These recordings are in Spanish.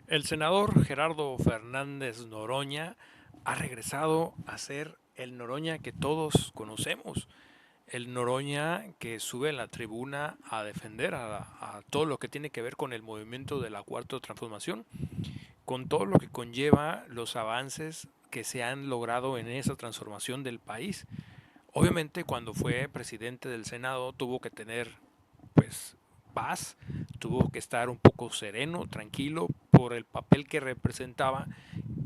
El senador Gerardo Fernández Noroña ha regresado a ser el Noroña que todos conocemos, el Noroña que sube a la tribuna a defender a todo lo que tiene que ver con el movimiento de la Cuarta Transformación, con todo lo que conlleva los avances que se han logrado en esa transformación del país. Obviamente cuando fue presidente del Senado tuvo que tener pues paz, tuvo que estar un poco sereno, tranquilo por el papel que representaba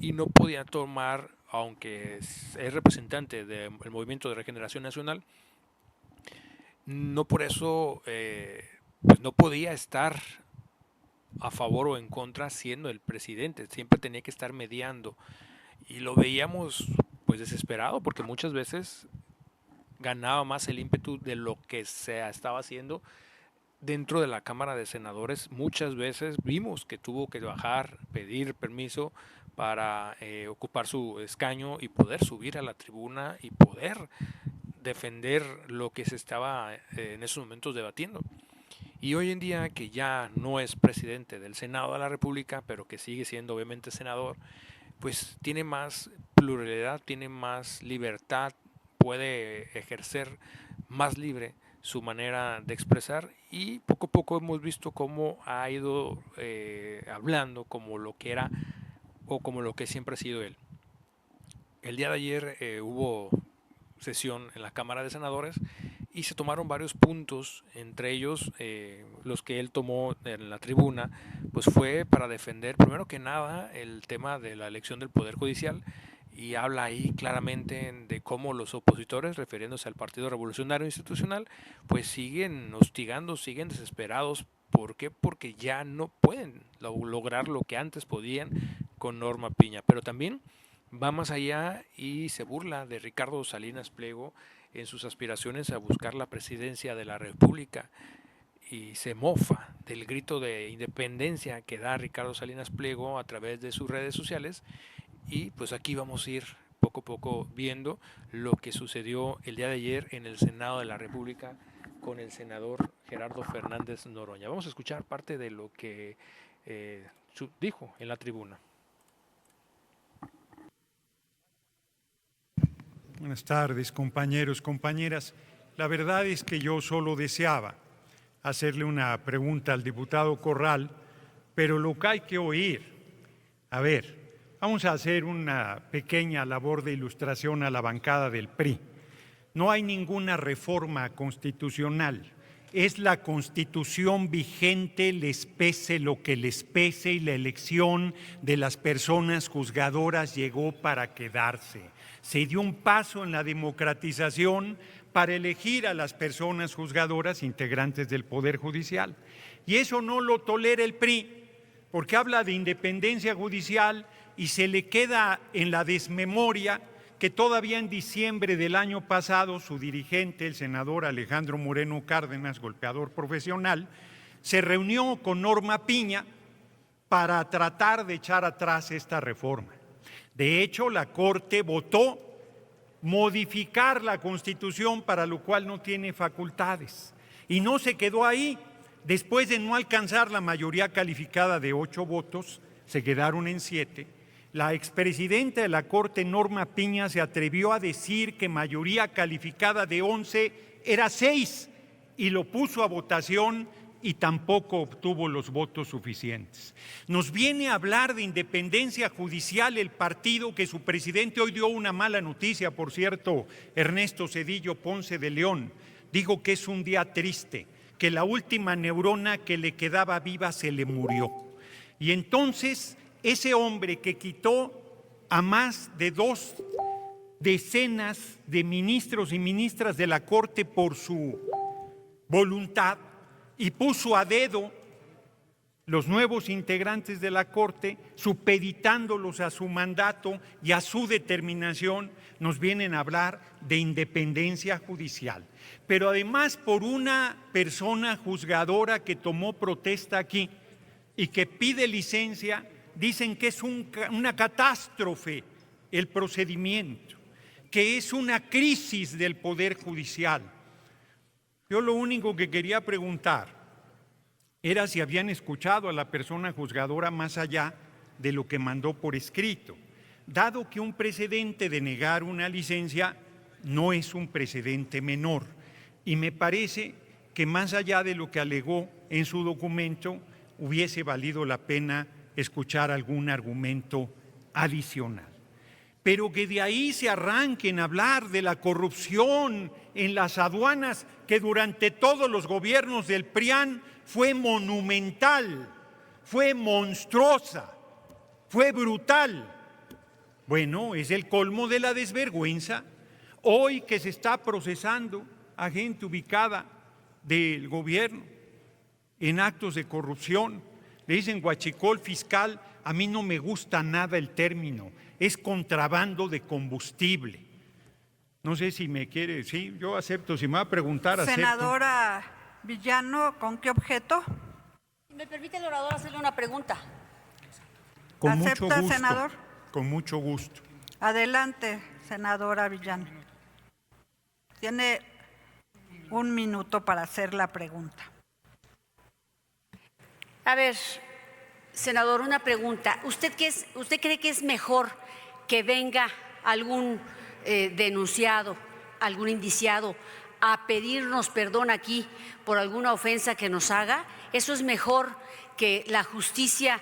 y no podía tomar, aunque es representante del Movimiento de Regeneración Nacional, no por eso pues no podía estar a favor o en contra siendo el presidente, siempre tenía que estar mediando y lo veíamos pues desesperado porque muchas veces ganaba más el ímpetu de lo que se estaba haciendo dentro de la Cámara de Senadores. Muchas veces vimos que tuvo que bajar, pedir permiso para ocupar su escaño y poder subir a la tribuna y poder defender lo que se estaba en esos momentos debatiendo. Y hoy en día que ya no es presidente del Senado de la República, pero que sigue siendo obviamente senador, pues tiene más pluralidad, tiene más libertad, puede ejercer más libre su manera de expresar y poco a poco hemos visto cómo ha ido hablando como lo que era o como lo que siempre ha sido él. El día de ayer hubo sesión en la Cámara de Senadores y se tomaron varios puntos, entre ellos los que él tomó en la tribuna, pues fue para defender primero que nada el tema de la elección del Poder Judicial y habla ahí claramente de cómo los opositores, refiriéndose al Partido Revolucionario Institucional, pues siguen hostigando, siguen desesperados. ¿Por qué? Porque ya no pueden lograr lo que antes podían con Norma Piña, pero también va más allá y se burla de Ricardo Salinas Pliego en sus aspiraciones a buscar la presidencia de la República y se mofa del grito de independencia que da Ricardo Salinas Pliego a través de sus redes sociales y pues aquí vamos a ir poco a poco viendo lo que sucedió el día de ayer en el Senado de la República con el senador Gerardo Fernández Noroña. Vamos a escuchar parte de lo que dijo en la tribuna. Buenas tardes, compañeros, compañeras. La verdad es que yo solo deseaba hacerle una pregunta al diputado Corral, pero lo que hay que oír, a ver, vamos a hacer una pequeña labor de ilustración a la bancada del PRI. No hay ninguna reforma constitucional. Es la Constitución vigente, les pese lo que les pese, y la elección de las personas juzgadoras llegó para quedarse. Se dio un paso en la democratización para elegir a las personas juzgadoras integrantes del Poder Judicial. Y eso no lo tolera el PRI, porque habla de independencia judicial y se le queda en la desmemoria que todavía en diciembre del año pasado su dirigente, el senador Alejandro Moreno Cárdenas, golpeador profesional, se reunió con Norma Piña para tratar de echar atrás esta reforma. De hecho, la Corte votó modificar la Constitución, para lo cual no tiene facultades. Y no se quedó ahí. Después de no alcanzar la mayoría calificada de 8 votos, se quedaron en 7. La expresidenta de la Corte, Norma Piña, se atrevió a decir que mayoría calificada de 11 era 6 y lo puso a votación y tampoco obtuvo los votos suficientes. Nos viene a hablar de independencia judicial el partido que su presidente hoy dio una mala noticia, por cierto, Ernesto Zedillo Ponce de León. Dijo que es un día triste, que la última neurona que le quedaba viva se le murió. Y entonces ese hombre que quitó a más de 2 decenas de ministros y ministras de la Corte por su voluntad y puso a dedo los nuevos integrantes de la Corte, supeditándolos a su mandato y a su determinación, nos vienen a hablar de independencia judicial. Pero además por una persona juzgadora que tomó protesta aquí y que pide licencia, dicen que es una catástrofe el procedimiento, que es una crisis del Poder Judicial. Yo lo único que quería preguntar era si habían escuchado a la persona juzgadora más allá de lo que mandó por escrito, dado que un precedente de negar una licencia no es un precedente menor. Y me parece que más allá de lo que alegó en su documento, hubiese valido la pena escuchar algún argumento adicional. Pero que de ahí se arranquen a hablar de la corrupción en las aduanas, que durante todos los gobiernos del PRIAN fue monumental, fue monstruosa, fue brutal. Bueno, es el colmo de la desvergüenza. Hoy que se está procesando a gente ubicada del gobierno en actos de corrupción, le dicen huachicol fiscal. A mí no me gusta nada el término, es contrabando de combustible. No sé si me quiere, sí, yo acepto, si me va a preguntar, acepto. Senadora Villano, ¿con qué objeto? ¿Me permite el orador hacerle una pregunta? Con ¿Acepta, mucho gusto, senador? con mucho gusto. Adelante, senadora Villano. Tiene 1 minuto para hacer la pregunta. A ver, senador, una pregunta. ¿Usted cree que es mejor que venga algún denunciado, algún indiciado, a pedirnos perdón aquí por alguna ofensa que nos haga? ¿Eso es mejor que la justicia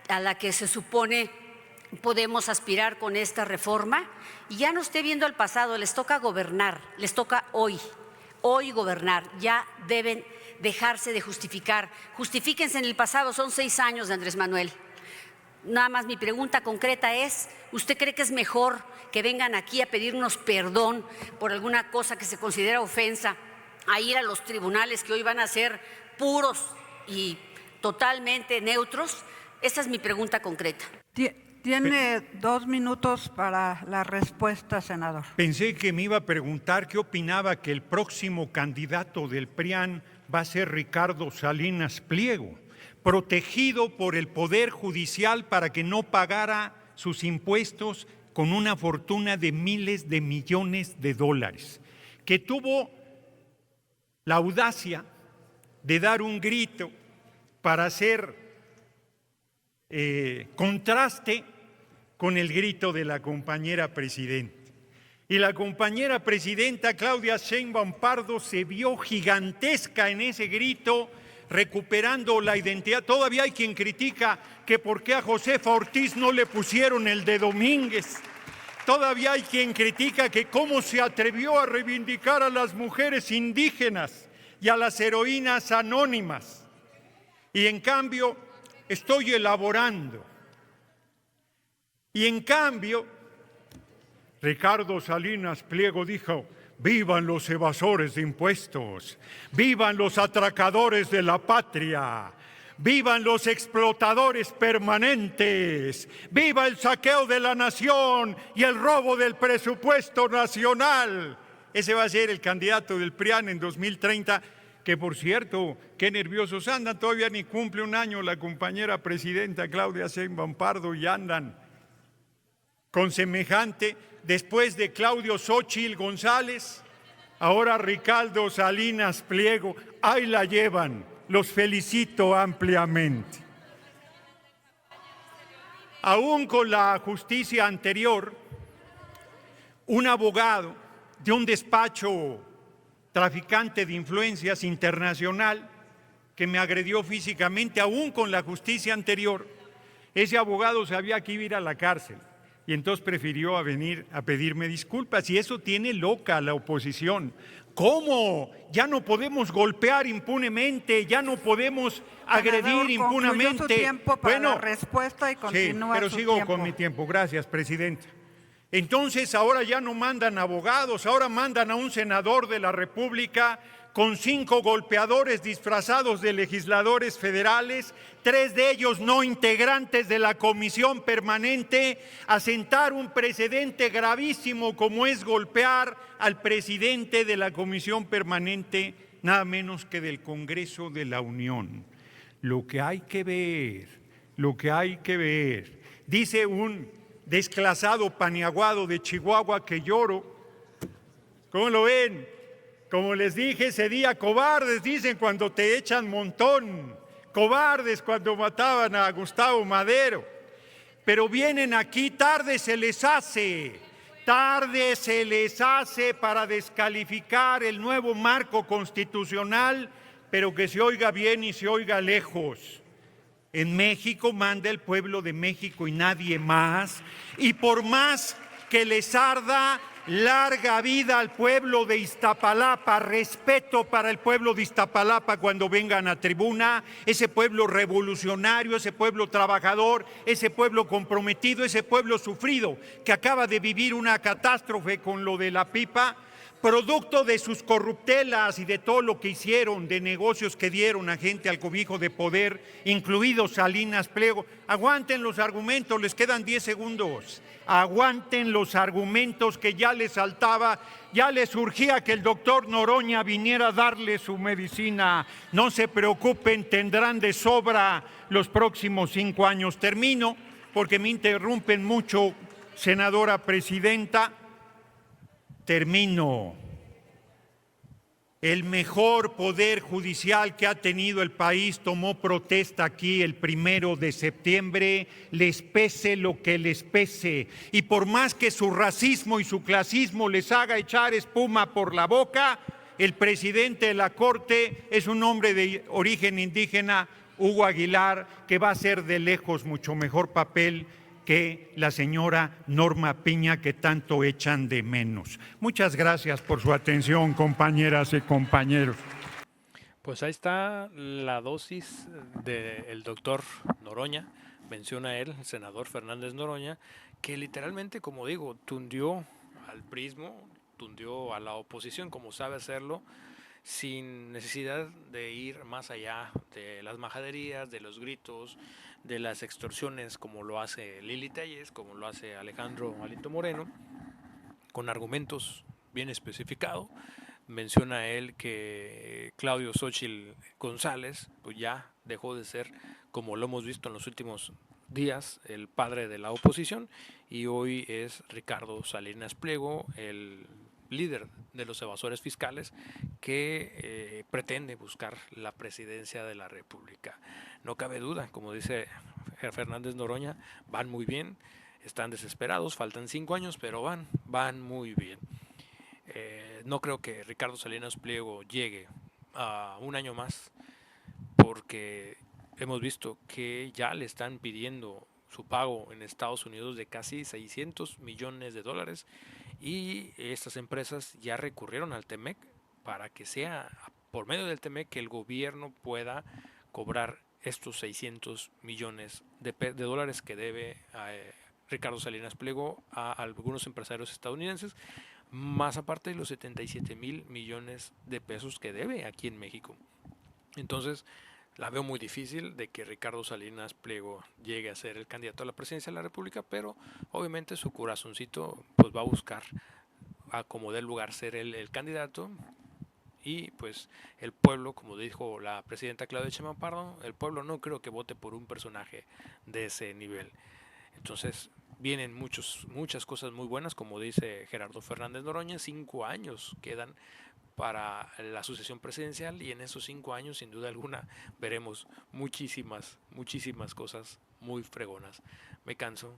a la que se supone podemos aspirar con esta reforma? Y ya no esté viendo al pasado, les toca gobernar, les toca hoy gobernar. Ya deben dejarse de justificar. Justifíquense en el pasado, son 6 años de Andrés Manuel. Nada más mi pregunta concreta es, ¿usted cree que es mejor que vengan aquí a pedirnos perdón por alguna cosa que se considera ofensa, a ir a los tribunales que hoy van a ser puros y totalmente neutros? Esa es mi pregunta concreta. Tiene 2 minutos para la respuesta, senador. Pensé que me iba a preguntar qué opinaba que el próximo candidato del PRIAN va a ser Ricardo Salinas Pliego, protegido por el Poder Judicial para que no pagara sus impuestos con una fortuna de miles de millones de dólares, que tuvo la audacia de dar un grito para hacer contraste con el grito de la compañera presidenta. Y la compañera presidenta Claudia Sheinbaum Pardo se vio gigantesca en ese grito, recuperando la identidad. Todavía hay quien critica que por qué a Josefa Ortiz no le pusieron el de Domínguez. Todavía hay quien critica que cómo se atrevió a reivindicar a las mujeres indígenas y a las heroínas anónimas. Y en cambio, estoy elaborando. Y en cambio, Ricardo Salinas Pliego dijo: ¡vivan los evasores de impuestos! ¡Vivan los atracadores de la patria! ¡Vivan los explotadores permanentes! ¡Viva el saqueo de la nación y el robo del presupuesto nacional! Ese va a ser el candidato del PRIAN en 2030, que por cierto, qué nerviosos andan, todavía ni cumple 1 año la compañera presidenta Claudia Sheinbaum Pardo y andan con semejante. Después de Claudio Xóchitl González, ahora Ricardo Salinas Pliego, ahí la llevan, los felicito ampliamente. Aún con la justicia anterior, un abogado de un despacho traficante de influencias internacional que me agredió físicamente, aún con la justicia anterior, ese abogado sabía que iba a ir a la cárcel. Y entonces prefirió venir a pedirme disculpas, y eso tiene loca a la oposición. ¿Cómo? Ya no podemos golpear impunemente, ya no podemos agredir impunemente. Su tiempo para la respuesta y continúa. Sí, pero sigo con mi tiempo. Gracias, presidenta. Entonces ahora ya no mandan abogados, ahora mandan a un senador de la República con 5 golpeadores disfrazados de legisladores federales, 3 de ellos no integrantes de la comisión permanente, a sentar un precedente gravísimo como es golpear al presidente de la comisión permanente, nada menos que del Congreso de la Unión. Lo que hay que ver, dice un desclasado paniaguado de Chihuahua que lloro. ¿Cómo lo ven? Como les dije ese día, cobardes dicen cuando te echan montón, cobardes cuando mataban a Gustavo Madero. pero vienen aquí, tarde se les hace para descalificar el nuevo marco constitucional, pero que se oiga bien y se oiga lejos. En México manda el pueblo de México y nadie más, y por más que les arda, larga vida al pueblo de Iztapalapa, respeto para el pueblo de Iztapalapa cuando vengan a tribuna, ese pueblo revolucionario, ese pueblo trabajador, ese pueblo comprometido, ese pueblo sufrido que acaba de vivir una catástrofe con lo de la pipa, producto de sus corruptelas y de todo lo que hicieron, de negocios que dieron a gente al cobijo de poder, incluido Salinas Pliego. Aguanten los argumentos, les quedan 10 segundos. Aguanten los argumentos que ya les saltaba, ya les surgía que el doctor Noroña viniera a darle su medicina. No se preocupen, tendrán de sobra los próximos 5 años. Termino, porque me interrumpen mucho, senadora presidenta. Termino. El mejor poder judicial que ha tenido el país tomó protesta aquí el 1 de septiembre, les pese lo que les pese. Y por más que su racismo y su clasismo les haga echar espuma por la boca, el presidente de la Corte es un hombre de origen indígena, Hugo Aguilar, que va a hacer de lejos mucho mejor papel que la señora Norma Piña, que tanto echan de menos. Muchas gracias por su atención, compañeras y compañeros. Pues ahí está la dosis del doctor Noroña, menciona él, el senador Fernández Noroña, que literalmente, como digo, tundió al prismo, tundió a la oposición como sabe hacerlo, sin necesidad de ir más allá de las majaderías, de los gritos, de las extorsiones, como lo hace Lili Telles, como lo hace Alejandro Alito Moreno, con argumentos bien especificados. Menciona él que Claudio Xóchitl González pues ya dejó de ser, como lo hemos visto en los últimos días, el padre de la oposición, y hoy es Ricardo Salinas Pliego, el líder de los evasores fiscales que pretende buscar la presidencia de la República. No cabe duda, como dice Fernández Noroña, van muy bien, están desesperados, faltan 5 años, pero van muy bien. No creo que Ricardo Salinas Pliego llegue a 1 año más, porque hemos visto que ya le están pidiendo su pago en Estados Unidos de casi $600 millones, y estas empresas ya recurrieron al TEMEC para que sea por medio del TEMEC que el gobierno pueda cobrar estos 600 millones de dólares que debe Ricardo Salinas Pliego a algunos empresarios estadounidenses, más aparte de los 77,000 millones de pesos que debe aquí en México. Entonces, la veo muy difícil de que Ricardo Salinas Pliego llegue a ser el candidato a la presidencia de la República, pero obviamente su corazoncito pues va a buscar a como dé lugar ser el candidato, y pues el pueblo, como dijo la presidenta Claudia Sheinbaum Pardo, el pueblo no creo que vote por un personaje de ese nivel. Entonces vienen muchas cosas muy buenas, como dice Gerardo Fernández Noroña, 5 años quedan para la sucesión presidencial, y en esos 5 años sin duda alguna veremos muchísimas cosas muy fregonas. Me canso.